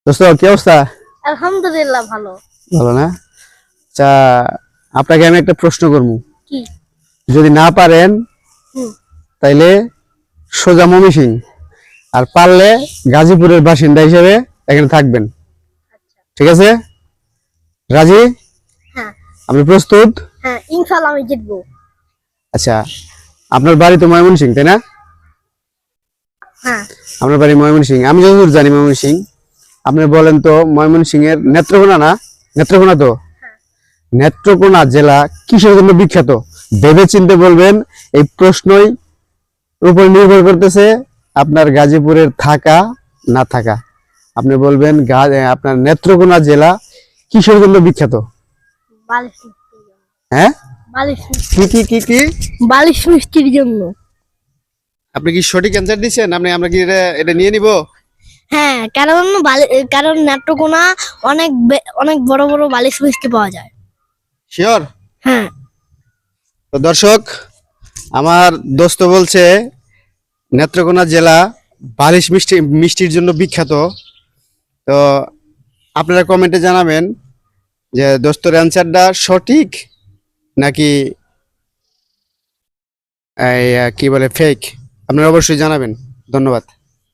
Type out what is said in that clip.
দোস্ত কি অবস্থা? আলহামদুলিল্লাহ ভালো। ভালো না? আচ্ছা, আপনাকে আমি একটা প্রশ্ন করবো। কি? যদি না পারেন হুম। তাইলে সোজা ময়মনসিং, আর পারলে গাজীপুরের বাসিন্দা হিসেবে এখানে থাকবেন। ঠিক আছে? রাজি? হ্যাঁ আপনি প্রস্তুত? হ্যাঁ, ইনশাআল্লাহ আমি জিতবো। আচ্ছা, আপনার বাড়ি তো ময়মনসিং, তাই না? হ্যাঁ। আপনার বাড়ি ময়মনসিং, আমি যতদূর জানি ময়মনসিং। আপনি বলেন তো ময়মনসিং এর নেত্রকোনা না? নেত্রকোনা তো? নেত্রকোনা জেলা কিসের জন্য বিখ্যাত? ভেবে চিন্তে বলবেন। এই প্রশ্নই উপর নির্ভর করতেছে আপনার গাজীপুরের থাকা না থাকা। আপনি বলবেন আপনার নেত্রকোনা জেলা কিসের জন্য বিখ্যাত? বালিশ মিষ্টির জন্য। হ্যাঁ, বালিশ কি কি কি কি? বালিশ মিষ্টির জন্য। আপনি কি সঠিক অ্যান্সার দিচ্ছেন? আমরা কি এটা নিয়ে নিব? হ্যাঁ, কারণ নেত্রকোনা অনেক বড় বড় বালিশ মিষ্টি পাওয়া যায়। শিওর? হ্যাঁ। তো দর্শক, আমার দোস্ত বলছে নেত্রকোনা জেলা বালিশ মিষ্টির জন্য বিখ্যাত। তো আপনারা কমেন্টে জানাবেন যে দোস্তর অ্যান্সারটা সঠিক নাকি কি বলে ফেক। আপনারা অবশ্যই জানাবেন। ধন্যবাদ।